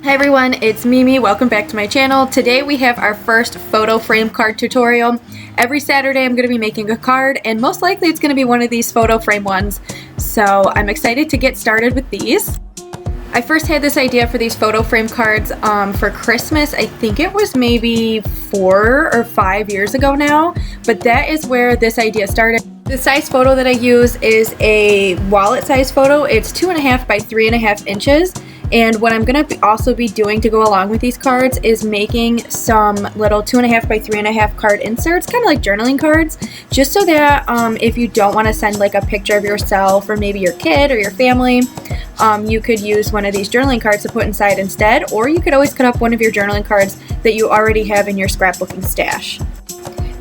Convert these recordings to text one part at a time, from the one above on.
Hi everyone, it's Mimi. Welcome back to my channel. Today we have our first photo frame card tutorial. Every Saturday I'm going to be making a card, and most likely it's going to be one of these photo frame ones. So I'm excited to get started with these. I first had this idea for these photo frame cards for Christmas. I think it was maybe 4 or 5 years ago now, but that is where this idea started. The size photo that I use is a wallet size photo. It's 2.5 by 3.5 inches. And what I'm going to also be doing to go along with these cards is making some little 2.5 by 3.5 card inserts, kind of like journaling cards, just so that if you don't want to send like a picture of yourself or maybe your kid or your family, you could use one of these journaling cards to put inside instead, or you could always cut up one of your journaling cards that you already have in your scrapbooking stash.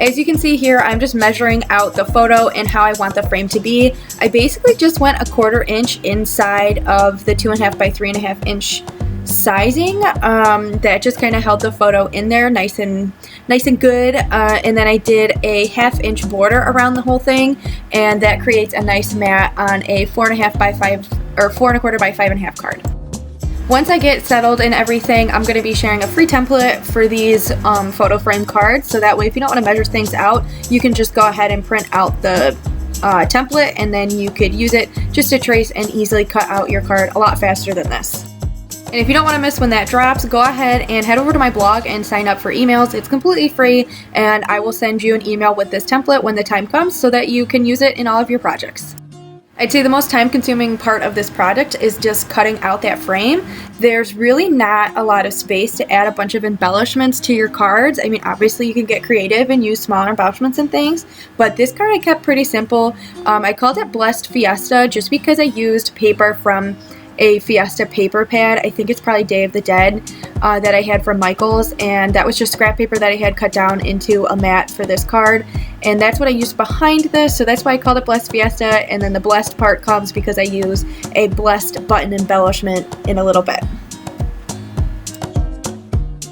As you can see here, I'm just measuring out the photo and how I want the frame to be. I basically just went 1/4 inch inside of the 2.5 by 3.5 inch sizing. That just kind of held the photo in there nice and good. And then I did a 1/2 inch border around the whole thing, and that creates a nice mat on a 4.5 by 5 or 4.25 by 5.5 card. Once I get settled and everything, I'm going to be sharing a free template for these photo frame cards, so that way if you don't want to measure things out, you can just go ahead and print out the template, and then you could use it just to trace and easily cut out your card a lot faster than this. And if you don't want to miss when that drops, go ahead and head over to my blog and sign up for emails. It's completely free, and I will send you an email with this template when the time comes so that you can use it in all of your projects. I'd say the most time-consuming part of this project is just cutting out that frame. There's really not a lot of space to add a bunch of embellishments to your cards. I mean, obviously you can get creative and use smaller embellishments and things, but this card I kept pretty simple. I called it Blessed Fiesta just because I used paper from a Fiesta paper pad. I think it's probably Day of the Dead that I had from Michael's, and that was just scrap paper that I had cut down into a mat for this card, and that's what I used behind this, so that's why I called it Blessed Fiesta. And then the blessed part comes because I use a blessed button embellishment in a little bit.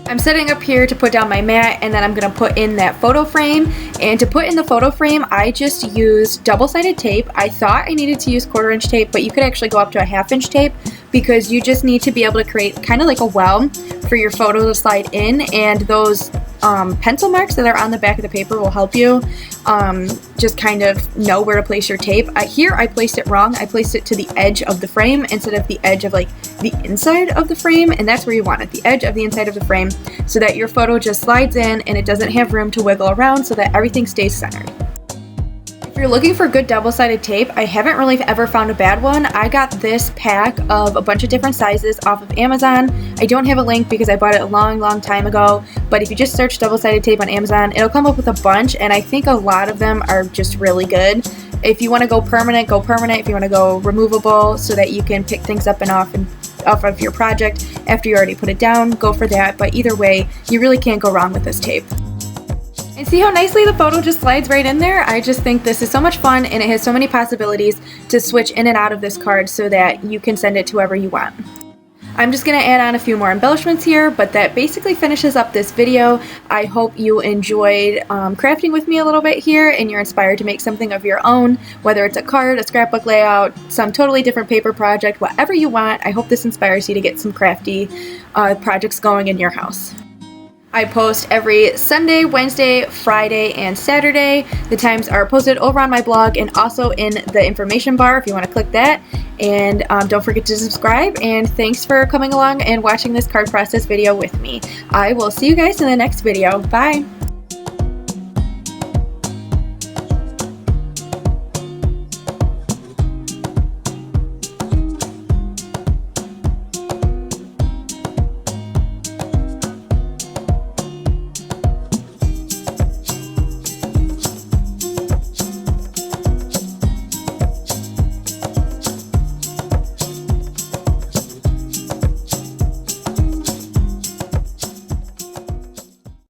I'm setting up here to put down my mat, and then I'm going to put in that photo frame. And to put in the photo frame, I just used double-sided tape. I thought I needed to use 1/4 inch tape, but you could actually go up to a 1/2 inch tape, because you just need to be able to create kind of like a well for your photo to slide in, and those pencil marks that are on the back of the paper will help you just kind of know where to place your tape. Here I placed it wrong. I placed it to the edge of the frame instead of the edge of like the inside of the frame, and that's where you want it, the edge of the inside of the frame, so that your photo just slides in and it doesn't have room to wiggle around, so that everything stays centered. If you're looking for good double-sided tape, I haven't really ever found a bad one. I got this pack of a bunch of different sizes off of Amazon. I don't have a link because I bought it a long time ago, but if you just search double-sided tape on Amazon, it'll come up with a bunch, and I think a lot of them are just really good. If you want to go permanent, go permanent. If you want to go removable so that you can pick things up and off of your project after you already put it down, go for that. But either way, you really can't go wrong with this tape. And see how nicely the photo just slides right in there? I just think this is so much fun, and it has so many possibilities to switch in and out of this card so that you can send it to whoever you want. I'm just going to add on a few more embellishments here, but that basically finishes up this video. I hope you enjoyed crafting with me a little bit here, and you're inspired to make something of your own, whether it's a card, a scrapbook layout, some totally different paper project, whatever you want. I hope this inspires you to get some crafty projects going in your house. I post every Sunday, Wednesday, Friday, and Saturday. The times are posted over on my blog and also in the information bar if you want to click that. And don't forget to subscribe, and thanks for coming along and watching this card process video with me. I will see you guys in the next video. Bye!